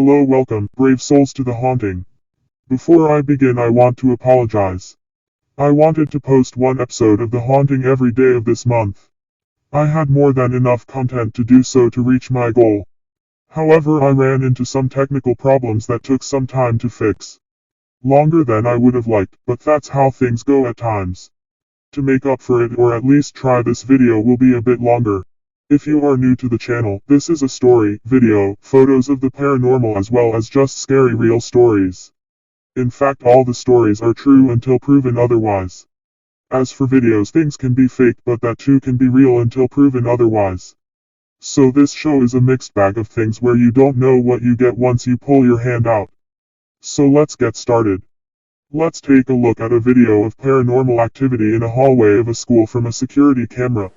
Hello, welcome, brave souls to the haunting. Before I begin, I want to apologize. I wanted to post one episode of The Haunting every day of this month. I had more than enough content to do so to reach my goal. However, I ran into some technical problems that took some time to fix. Longer than I would have liked, but that's how things go at times. To make up for it, or at least try, this video will be a bit longer. If you are new to the channel, this is a story, video, photos of the paranormal as well as just scary real stories. In fact, all the stories are true until proven otherwise. As for videos, things can be fake, but that too can be real until proven otherwise. So this show is a mixed bag of things where you don't know what you get once you pull your hand out. So let's get started. Let's take a look at a video of paranormal activity in a hallway of a school from a security camera.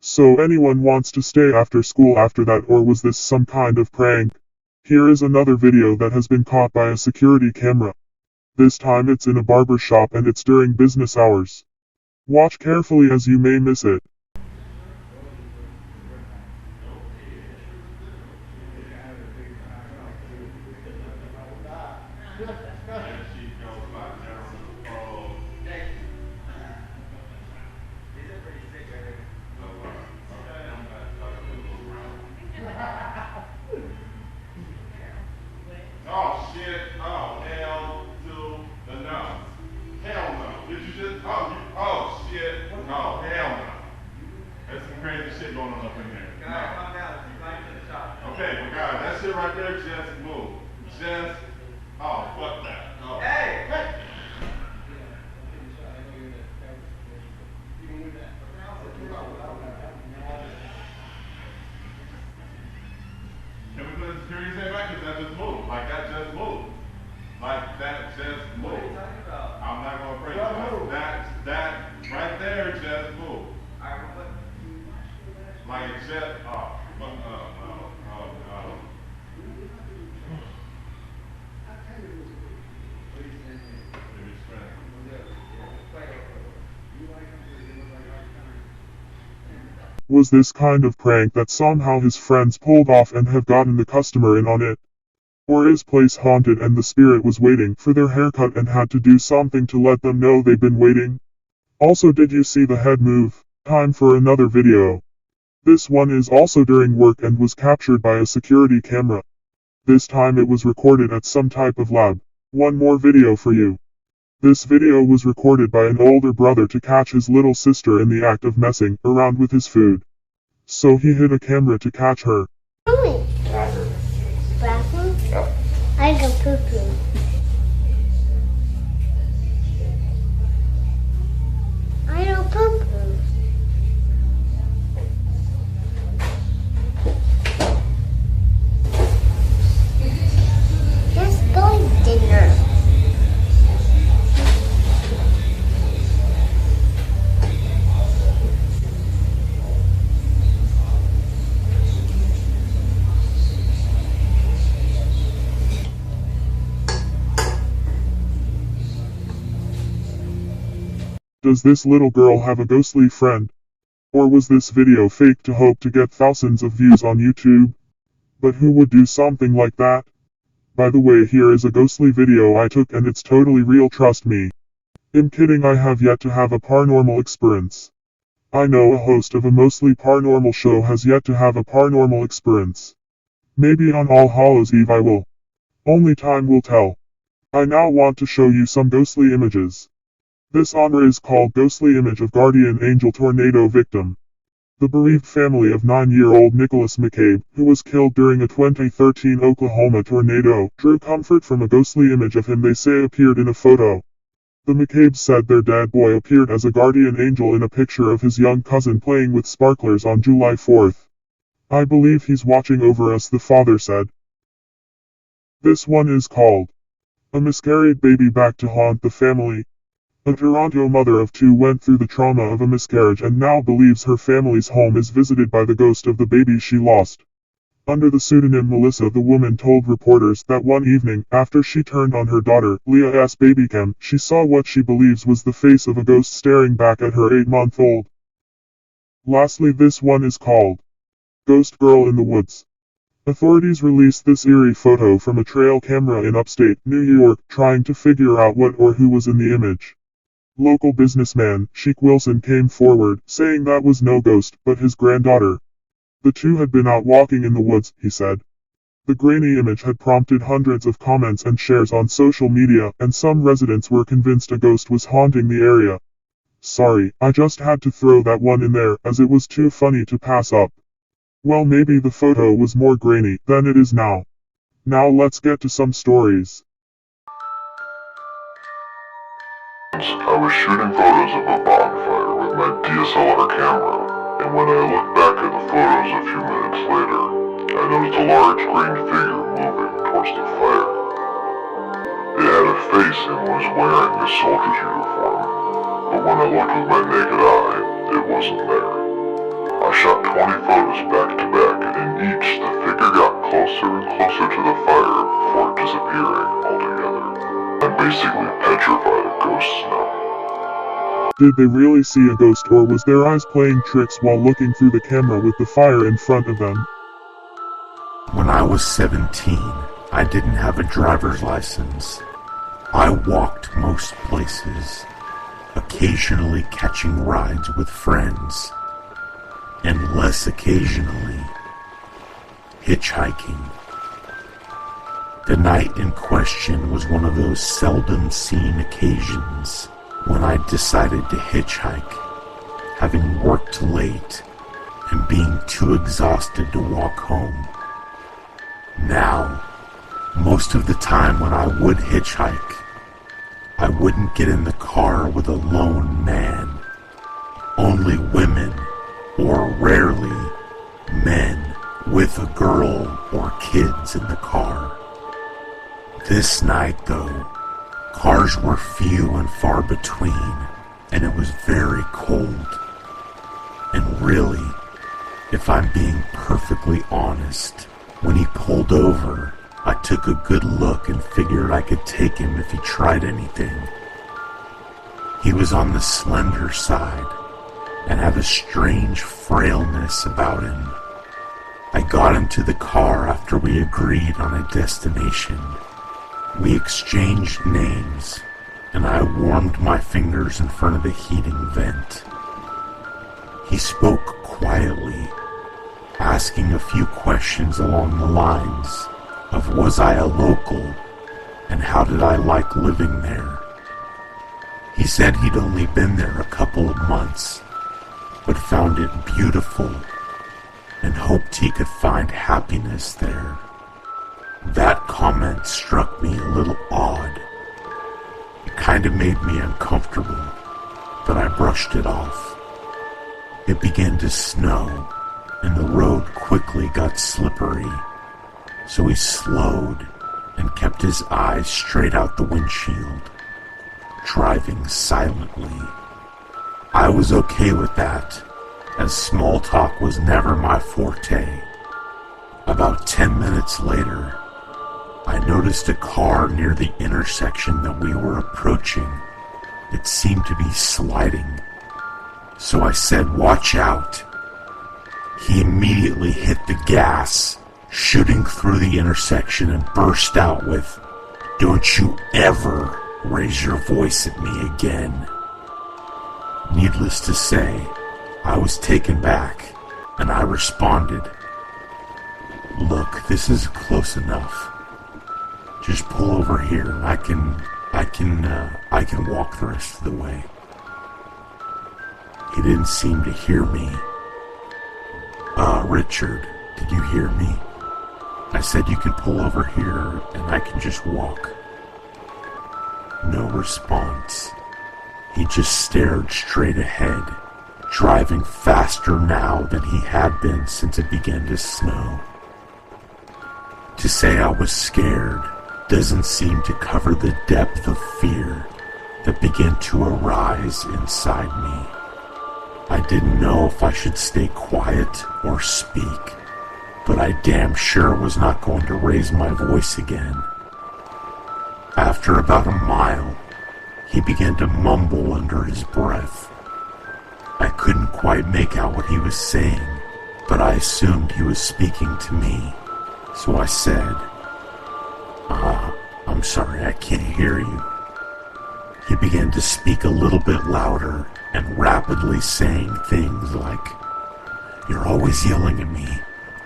So anyone wants to stay after school after that, or was this some kind of prank? Here is another video that has been caught by a security camera. This time it's in a barber shop and it's during business hours. Watch carefully as you may miss it. Oh shit, oh hell to the no. Hell no. Did you just, oh shit, no, hell no. There's some crazy shit going on up in here. Guys, calm down. Let's go to the shop. Okay, but guys, that shit right there just moved. Oh, fuck that. Oh. Hey! Hey! Can we put a security set back? Because that just moved. Like that just moved. Like that just moved. What are you talking about? I'm not gonna break it. That right there just moved. Alright, what? Like it just, oh, no. Was this kind of prank that somehow his friends pulled off and have gotten the customer in on it? Or is place haunted and the spirit was waiting for their haircut and had to do something to let them know they've been waiting? Also, did you see the head move? Time for another video. This one is also during work and was captured by a security camera. This time it was recorded at some type of lab. One more video for you. This video was recorded by an older brother to catch his little sister in the act of messing around with his food. So he hid a camera to catch her. Bathroom? Yep. I go poo-poo. I go poo-poo. Let's go to dinner. Does this little girl have a ghostly friend? Or was this video fake to hope to get thousands of views on YouTube? But who would do something like that? By the way, here is a ghostly video I took and it's totally real, trust me. I'm kidding, I have yet to have a paranormal experience. I know a host of a mostly paranormal show has yet to have a paranormal experience. Maybe on All Hallows Eve I will. Only time will tell. I now want to show you some ghostly images. This honor is called Ghostly Image of Guardian Angel Tornado Victim. The bereaved family of 9-year-old Nicholas McCabe, who was killed during a 2013 Oklahoma tornado, drew comfort from a ghostly image of him they say appeared in a photo. The McCabes said their dead boy appeared as a guardian angel in a picture of his young cousin playing with sparklers on July 4th. I believe he's watching over us, the father said. This one is called A Miscarried Baby Back to Haunt the Family. A Toronto mother of 2 went through the trauma of a miscarriage and now believes her family's home is visited by the ghost of the baby she lost. Under the pseudonym Melissa, the woman told reporters that one evening, after she turned on her daughter, Leah's babycam, she saw what she believes was the face of a ghost staring back at her 8-month-old. Lastly, this one is called Ghost Girl in the Woods. Authorities released this eerie photo from a trail camera in upstate New York, trying to figure out what or who was in the image. Local businessman, Sheik Wilson, came forward, saying that was no ghost, but his granddaughter. The two had been out walking in the woods, he said. The grainy image had prompted hundreds of comments and shares on social media, and some residents were convinced a ghost was haunting the area. Sorry, I just had to throw that one in there, as it was too funny to pass up. Well, maybe the photo was more grainy than it is now. Now let's get to some stories. I was shooting photos of a bonfire with my DSLR camera, and when I looked back at the photos a few minutes later, I noticed a large green figure moving towards the fire. It had a face and was wearing a soldier's uniform, but when I looked with my naked eye, it wasn't there. I shot 20 photos back to back, and in each the figure got closer and closer to the fire before disappearing altogether. I'm basically petrified of ghosts now. Did they really see a ghost, or was their eyes playing tricks while looking through the camera with the fire in front of them? When I was 17, I didn't have a driver's license. I walked most places, occasionally catching rides with friends, and less occasionally, hitchhiking. The night in question was one of those seldom seen occasions when I decided to hitchhike, having worked late and being too exhausted to walk home. Now, most of the time when I would hitchhike, I wouldn't get in the car with a lone man. Only women, or rarely men with a girl or kids in the car. This night, though, cars were few and far between, and it was very cold. And really, if I'm being perfectly honest, when he pulled over, I took a good look and figured I could take him if he tried anything. He was on the slender side and had a strange frailness about him. I got into the car after we agreed on a destination. We exchanged names, and I warmed my fingers in front of the heating vent. He spoke quietly, asking a few questions along the lines of was I a local, and how did I like living there. He said he'd only been there a couple of months, but found it beautiful, and hoped he could find happiness there. That comment struck me a little odd. It kind of made me uncomfortable, but I brushed it off. It began to snow, and the road quickly got slippery, so he slowed and kept his eyes straight out the windshield, driving silently. I was okay with that, as small talk was never my forte. About 10 minutes later, I noticed a car near the intersection that we were approaching, It seemed to be sliding. So I said, "Watch out." He immediately hit the gas, shooting through the intersection, and burst out with, "Don't you ever raise your voice at me again." Needless to say, I was taken back, and I responded, "Look, this is close enough. Just pull over here and I can walk the rest of the way." He didn't seem to hear me. "Richard, did you hear me? I said you can pull over here and I can just walk." No response. He just stared straight ahead, driving faster now than he had been since it began to snow. To say I was scared doesn't seem to cover the depth of fear that began to arise inside me. I didn't know if I should stay quiet or speak, but I damn sure was not going to raise my voice again. After about a mile, he began to mumble under his breath. I couldn't quite make out what he was saying, but I assumed he was speaking to me, so I said, "I'm sorry, I can't hear you." He began to speak a little bit louder and rapidly saying things like, "You're always yelling at me.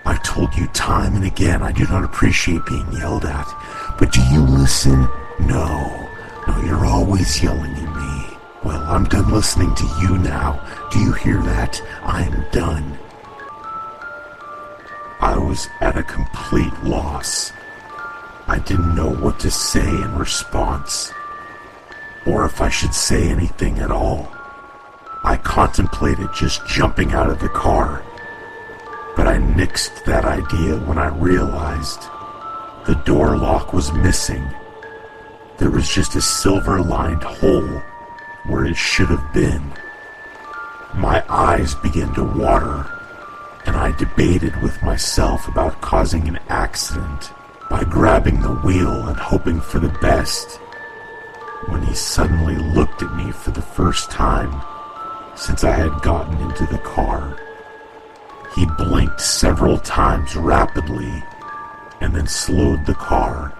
I told you time and again I do not appreciate being yelled at. But do you listen? No, you're always yelling at me. Well, I'm done listening to you now. Do you hear that? I'm done." I was at a complete loss. I didn't know what to say in response, or if I should say anything at all. I contemplated just jumping out of the car, but I nixed that idea when I realized the door lock was missing. There was just a silver-lined hole where it should have been. My eyes began to water, and I debated with myself about causing an accident by grabbing the wheel and hoping for the best, when he suddenly looked at me for the first time since I had gotten into the car. He blinked several times rapidly and then slowed the car,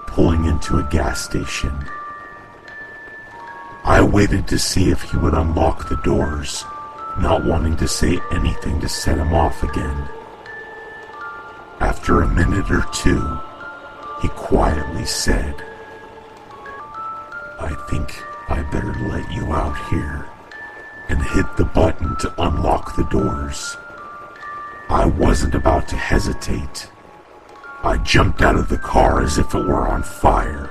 pulling into a gas station. I waited to see if he would unlock the doors, not wanting to say anything to set him off again. After a minute or two, he quietly said, "I think I better let you out here," and hit the button to unlock the doors. I wasn't about to hesitate. I jumped out of the car as if it were on fire.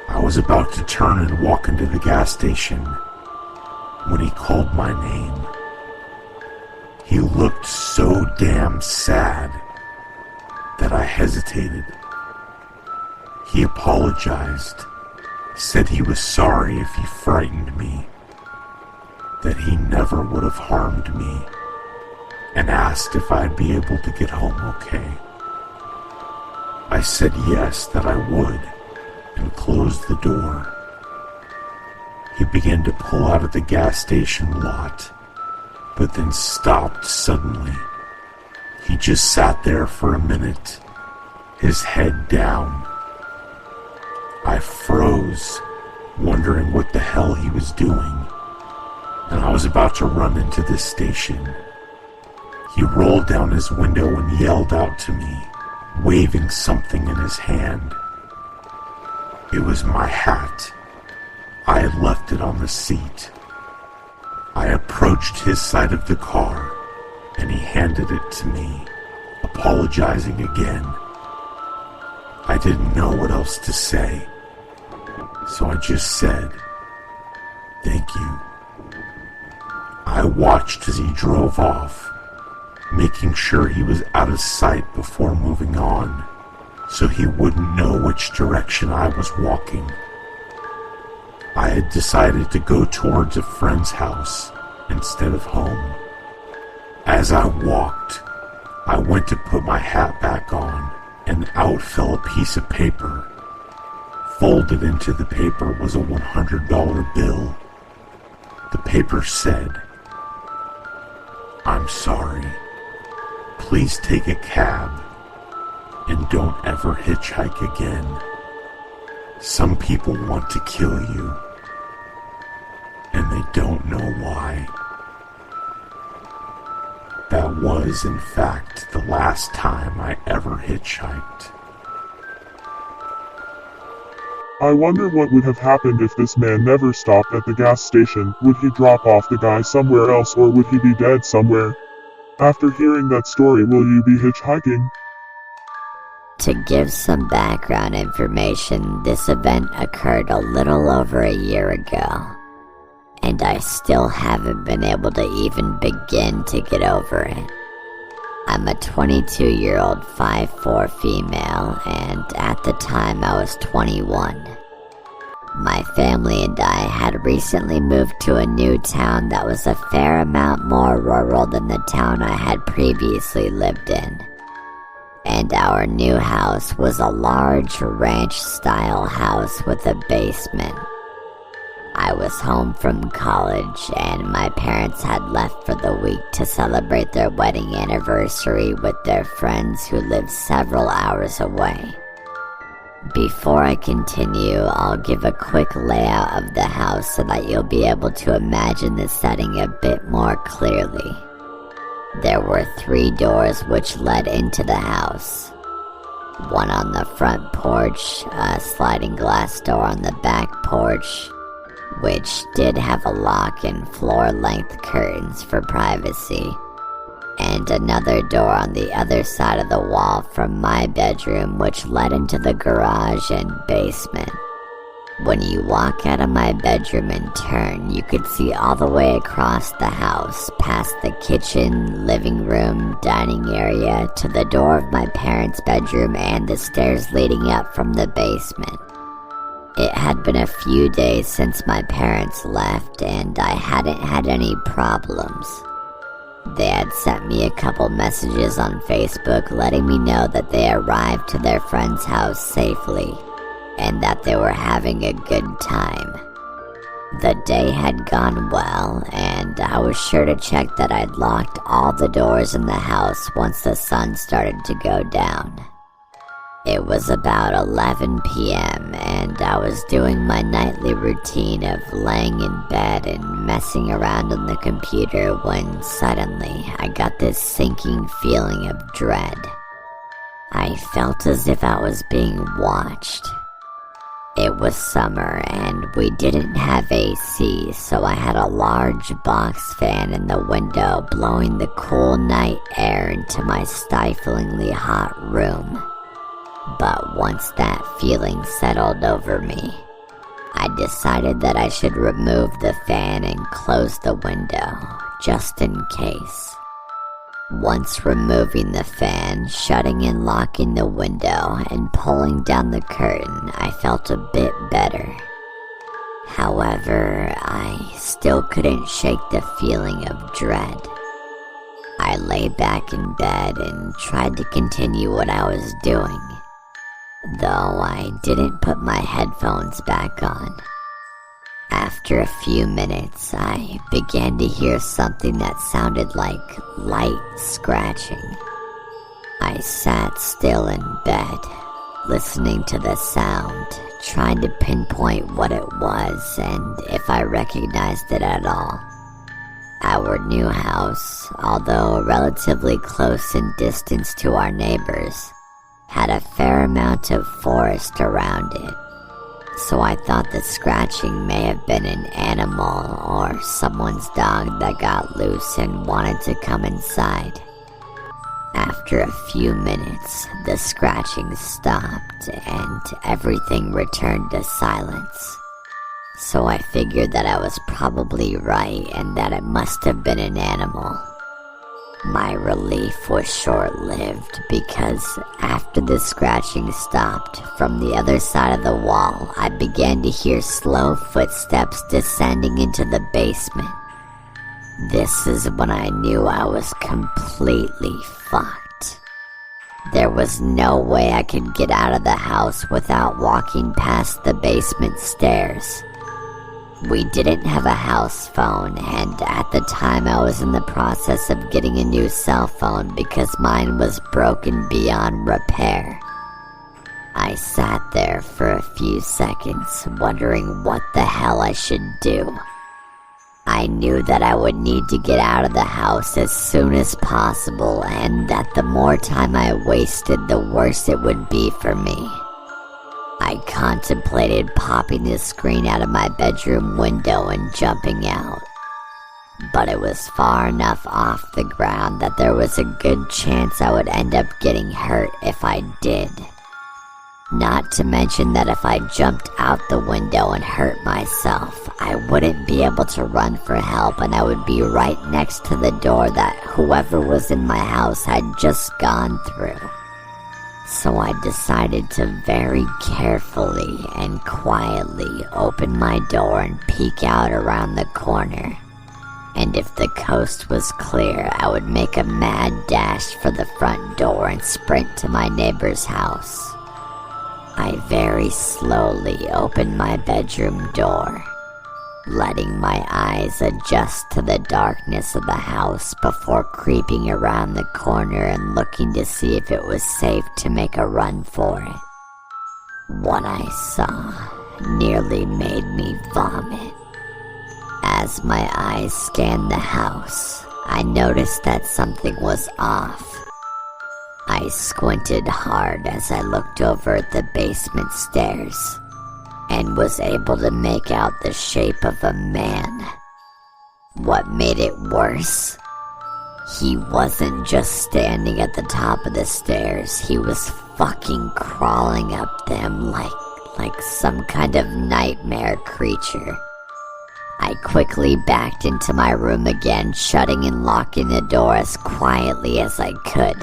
I was about to turn and walk into the gas station when he called my name. He looked so damn sad that I hesitated. He apologized, said he was sorry if he frightened me, that he never would have harmed me, and asked if I'd be able to get home okay. I said yes, that I would, and closed the door. He began to pull out of the gas station lot, but then stopped suddenly. He just sat there for a minute, his head down. I froze, wondering what the hell he was doing, and I was about to run into the station. He rolled down his window and yelled out to me, waving something in his hand. It was my hat. I had left it on the seat. I approached his side of the car, and he handed it to me, apologizing again. I didn't know what else to say, so I just said, "Thank you." I watched as he drove off, making sure he was out of sight before moving on, so he wouldn't know which direction I was walking. I had decided to go towards a friend's house instead of home. As I walked, I went to put my hat back on, and out fell a piece of paper. Folded into the paper was a $100 bill. The paper said, "I'm sorry. Please take a cab and don't ever hitchhike again. Some people want to kill you, and they don't know why." That was, in fact, the last time I ever hitchhiked. I wonder what would have happened if this man never stopped at the gas station. Would he drop off the guy somewhere else, or would he be dead somewhere? After hearing that story, will you be hitchhiking? To give some background information, this event occurred a little over a year ago, and I still haven't been able to even begin to get over it. I'm a 22-year-old 5'4" female, and at the time I was 21. My family and I had recently moved to a new town that was a fair amount more rural than the town I had previously lived in. And our new house was a large ranch-style house with a basement. I was home from college, and my parents had left for the week to celebrate their wedding anniversary with their friends who lived several hours away. Before I continue, I'll give a quick layout of the house so that you'll be able to imagine the setting a bit more clearly. There were 3 doors which led into the house. One on the front porch, a sliding glass door on the back porch, which did have a lock and floor-length curtains for privacy, and another door on the other side of the wall from my bedroom which led into the garage and basement. When you walk out of my bedroom and turn, you could see all the way across the house, past the kitchen, living room, dining area, to the door of my parents' bedroom and the stairs leading up from the basement. It had been a few days since my parents left, and I hadn't had any problems. They had sent me a couple messages on Facebook letting me know that they arrived to their friend's house safely, and that they were having a good time. The day had gone well, and I was sure to check that I'd locked all the doors in the house once the sun started to go down. It was about 11 p.m. and I was doing my nightly routine of laying in bed and messing around on the computer when suddenly I got this sinking feeling of dread. I felt as if I was being watched. It was summer and we didn't have AC, so I had a large box fan in the window blowing the cool night air into my stiflingly hot room. But once that feeling settled over me, I decided that I should remove the fan and close the window, just in case. Once removing the fan, shutting and locking the window, and pulling down the curtain, I felt a bit better. However, I still couldn't shake the feeling of dread. I lay back in bed and tried to continue what I was doing, though I didn't put my headphones back on. After a few minutes, I began to hear something that sounded like light scratching. I sat still in bed, listening to the sound, trying to pinpoint what it was and if I recognized it at all. Our new house, although relatively close in distance to our neighbors, had a fair amount of forest around it, so I thought the scratching may have been an animal or someone's dog that got loose and wanted to come inside. After a few minutes, the scratching stopped and everything returned to silence, so I figured that I was probably right and that it must have been an animal. My relief was short-lived because after the scratching stopped, from the other side of the wall, I began to hear slow footsteps descending into the basement. This is when I knew I was completely fucked. There was no way I could get out of the house without walking past the basement stairs. We didn't have a house phone, and at the time I was in the process of getting a new cell phone because mine was broken beyond repair. I sat there for a few seconds, wondering what the hell I should do. I knew that I would need to get out of the house as soon as possible, and that the more time I wasted, the worse it would be for me. I contemplated popping the screen out of my bedroom window and jumping out, but it was far enough off the ground that there was a good chance I would end up getting hurt if I did. Not to mention that if I jumped out the window and hurt myself, I wouldn't be able to run for help, and I would be right next to the door that whoever was in my house had just gone through. So I decided to very carefully and quietly open my door and peek out around the corner. And if the coast was clear, I would make a mad dash for the front door and sprint to my neighbor's house. I very slowly opened my bedroom door, letting my eyes adjust to the darkness of the house before creeping around the corner and looking to see if it was safe to make a run for it. What I saw nearly made me vomit. As my eyes scanned the house, I noticed that something was off. I squinted hard as I looked over at the basement stairs, and was able to make out the shape of a man. What made it worse? He wasn't just standing at the top of the stairs, he was fucking crawling up them like some kind of nightmare creature. I quickly backed into my room again, shutting and locking the door as quietly as I could.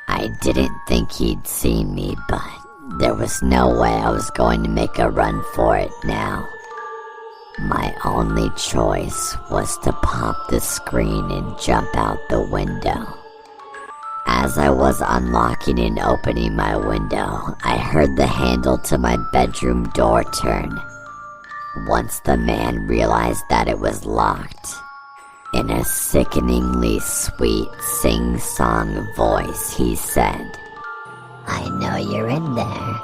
I didn't think he'd seen me, but there was no way I was going to make a run for it now. My only choice was to pop the screen and jump out the window. As I was unlocking and opening my window, I heard the handle to my bedroom door turn. Once the man realized that it was locked, in a sickeningly sweet sing-song voice, he said, "I know you're in there."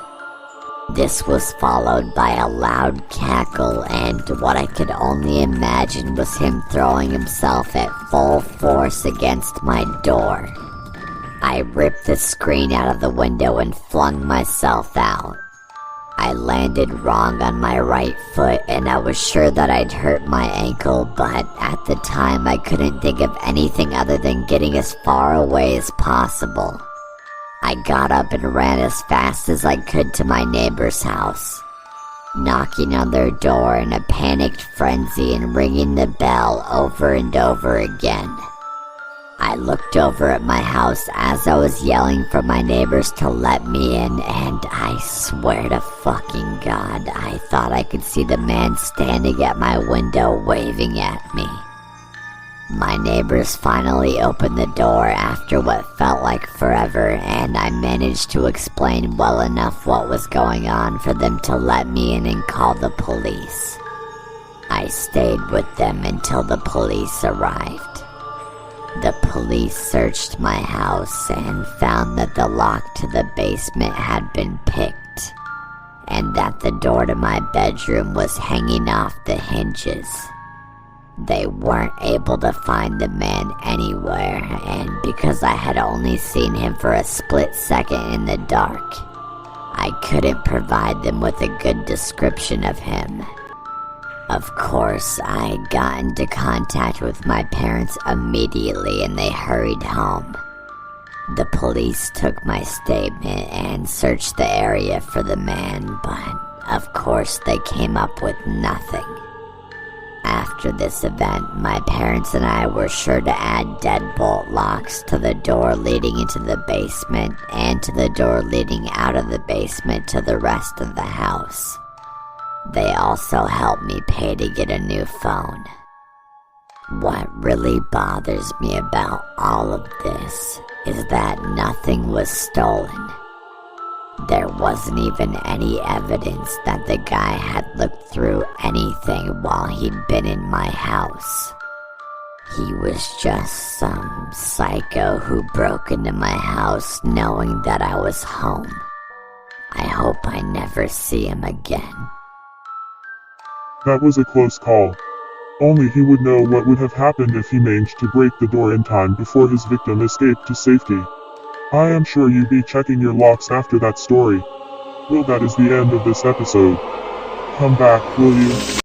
This was followed by a loud cackle and what I could only imagine was him throwing himself at full force against my door. I ripped the screen out of the window and flung myself out. I landed wrong on my right foot, and I was sure that I'd hurt my ankle, but at the time I couldn't think of anything other than getting as far away as possible. I got up and ran as fast as I could to my neighbor's house, knocking on their door in a panicked frenzy and ringing the bell over and over again. I looked over at my house as I was yelling for my neighbors to let me in, and I swear to fucking God, I thought I could see the man standing at my window waving at me. My neighbors finally opened the door after what felt like forever, and I managed to explain well enough what was going on for them to let me in and call the police. I stayed with them until the police arrived. The police searched my house and found that the lock to the basement had been picked, and that the door to my bedroom was hanging off the hinges. They weren't able to find the man anywhere, and because I had only seen him for a split second in the dark, I couldn't provide them with a good description of him. Of course, I got into contact with my parents immediately and they hurried home. The police took my statement and searched the area for the man, but of course they came up with nothing. After this event, my parents and I were sure to add deadbolt locks to the door leading into the basement and to the door leading out of the basement to the rest of the house. They also helped me pay to get a new phone. What really bothers me about all of this is that nothing was stolen. There wasn't even any evidence that the guy had looked through anything while he'd been in my house. He was just some psycho who broke into my house knowing that I was home. I hope I never see him again. That was a close call. Only he would know what would have happened if he managed to break the door in time before his victim escaped to safety. I am sure you'd be checking your locks after that story. Well, that is the end of this episode. Come back, will you?